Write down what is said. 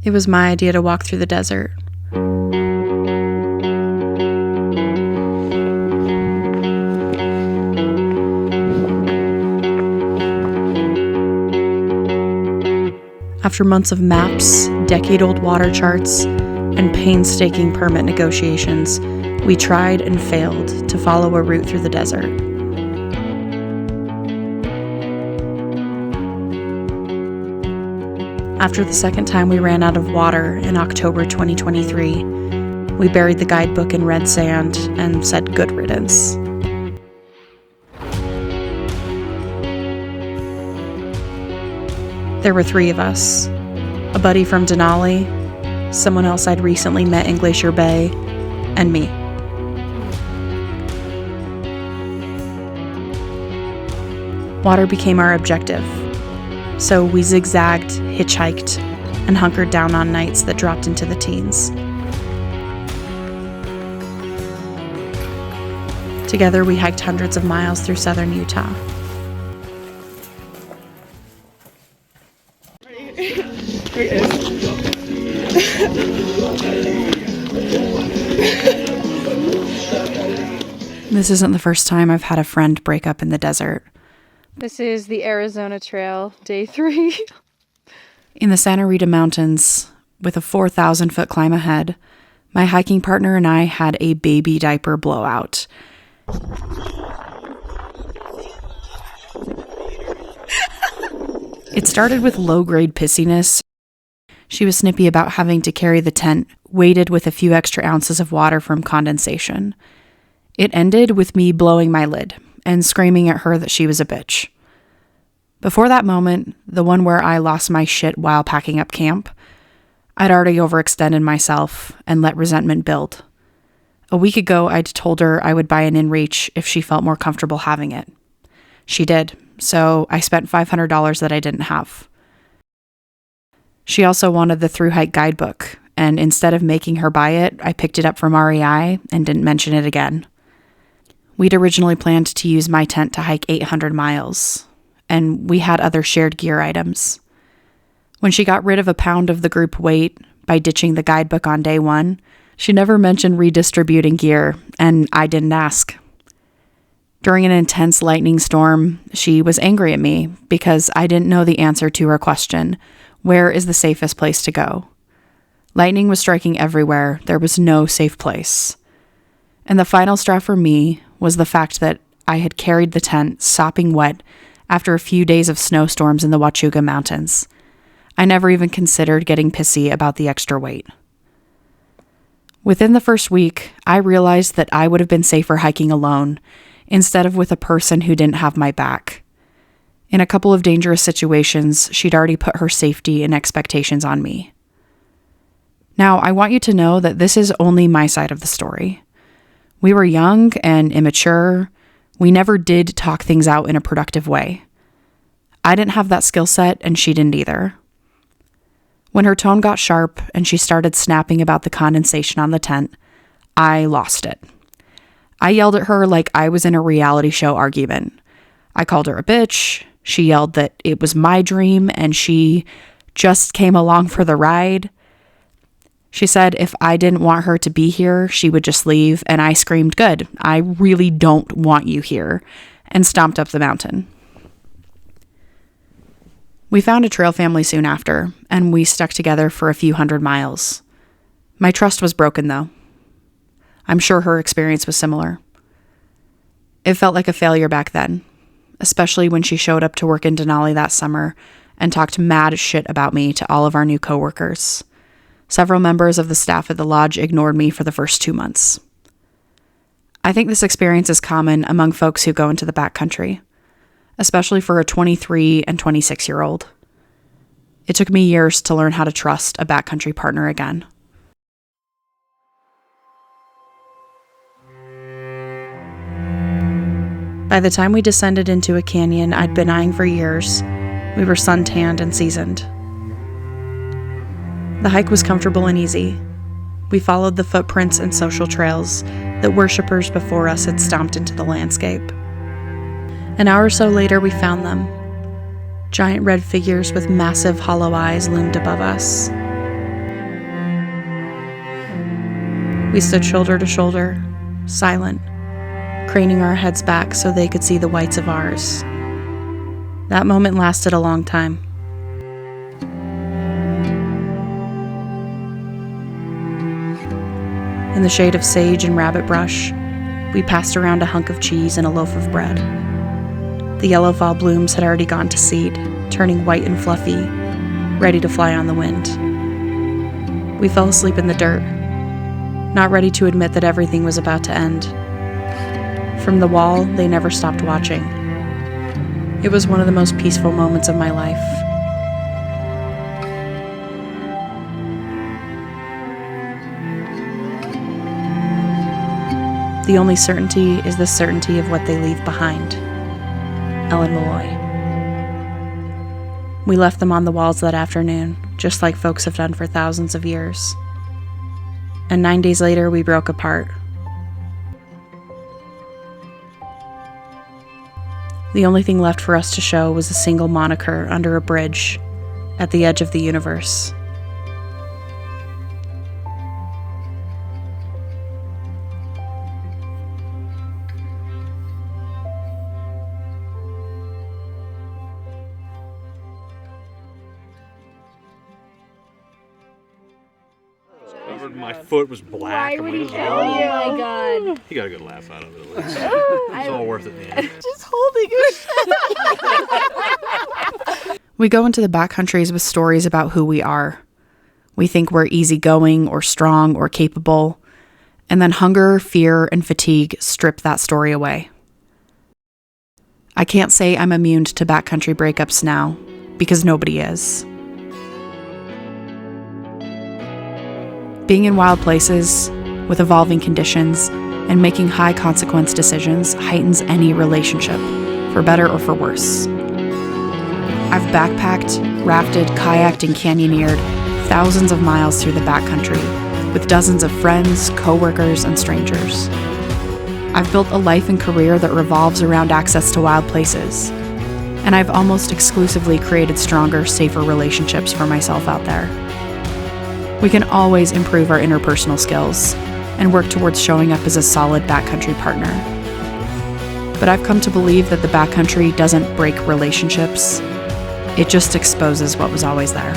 It was my idea to walk through the desert. After months of maps, decade-old water charts, and painstaking permit negotiations, we tried and failed to follow a route through the desert. After the second time we ran out of water in October 2023, we buried the guidebook in red sand and said good riddance. There were 3 of us: a buddy from Denali, someone else I'd recently met in Glacier Bay, and me. Water became our objective, so we zigzagged, hitchhiked, and hunkered down on nights that dropped into the teens. Together, we hiked hundreds of miles through southern Utah. This isn't the first time I've had a friend break up in the desert. This is the Arizona Trail, day 3. In the Santa Rita Mountains, with a 4,000-foot climb ahead, my hiking partner and I had a baby diaper blowout. It started with low-grade pissiness. She was snippy about having to carry the tent, weighted with a few extra ounces of water from condensation. It ended with me blowing my lid and screaming at her that she was a bitch. Before that moment, the one where I lost my shit while packing up camp, I'd already overextended myself and let resentment build. A week ago, I'd told her I would buy an InReach if she felt more comfortable having it. She did, so I spent $500 that I didn't have. She also wanted the through hike guidebook, and instead of making her buy it, I picked it up from REI and didn't mention it again. We'd originally planned to use my tent to hike 800 miles, and we had other shared gear items. When she got rid of a pound of the group weight by ditching the guidebook on day 1, she never mentioned redistributing gear, and I didn't ask. During an intense lightning storm, she was angry at me because I didn't know the answer to her question, where is the safest place to go? Lightning was striking everywhere. There was no safe place. And the final straw for me was the fact that I had carried the tent sopping wet after a few days of snowstorms in the Huachuca Mountains. I never even considered getting pissy about the extra weight. Within the first week, I realized that I would have been safer hiking alone instead of with a person who didn't have my back. In a couple of dangerous situations, she'd already put her safety and expectations on me. Now, I want you to know that this is only my side of the story. We were young and immature. We never did talk things out in a productive way. I didn't have that skill set, and she didn't either. When her tone got sharp and she started snapping about the condensation on the tent, I lost it. I yelled at her like I was in a reality show argument. I called her a bitch. She yelled that it was my dream and she just came along for the ride. She said if I didn't want her to be here, she would just leave, and I screamed, "Good, I really don't want you here," and stomped up the mountain. We found a trail family soon after, and we stuck together for a few hundred miles. My trust was broken, though. I'm sure her experience was similar. It felt like a failure back then, especially when she showed up to work in Denali that summer and talked mad shit about me to all of our new coworkers. Several members of the staff at the lodge ignored me for the first 2 months. I think this experience is common among folks who go into the backcountry, especially for a 23 and 26-year-old. It took me years to learn how to trust a backcountry partner again. By the time we descended into a canyon I'd been eyeing for years, we were suntanned and seasoned. The hike was comfortable and easy. We followed the footprints and social trails that worshippers before us had stomped into the landscape. An hour or so later, we found them. Giant red figures with massive hollow eyes loomed above us. We stood shoulder to shoulder, silent, craning our heads back so they could see the whites of ours. That moment lasted a long time. In the shade of sage and rabbit brush, we passed around a hunk of cheese and a loaf of bread. The yellow fall blooms had already gone to seed, turning white and fluffy, ready to fly on the wind. We fell asleep in the dirt, not ready to admit that everything was about to end. From the wall, they never stopped watching. It was one of the most peaceful moments of my life. The only certainty is the certainty of what they leave behind. Ellen Malloy. We left them on the walls that afternoon, just like folks have done for thousands of years. And 9 days later, we broke apart. The only thing left for us to show was a single moniker under a bridge at the edge of the universe. My foot was black. Why would he kill you? Oh my god. He got a good laugh out of it at least. It's all worth it in the end. Just holding his We go into the backcountries with stories about who we are. We think we're easygoing or strong or capable, and then hunger, fear, and fatigue strip that story away. I can't say I'm immune to backcountry breakups now, because nobody is. Being in wild places, with evolving conditions, and making high-consequence decisions heightens any relationship, for better or for worse. I've backpacked, rafted, kayaked, and canyoneered thousands of miles through the backcountry, with dozens of friends, coworkers, and strangers. I've built a life and career that revolves around access to wild places, and I've almost exclusively created stronger, safer relationships for myself out there. We can always improve our interpersonal skills and work towards showing up as a solid backcountry partner. But I've come to believe that the backcountry doesn't break relationships, it just exposes what was always there.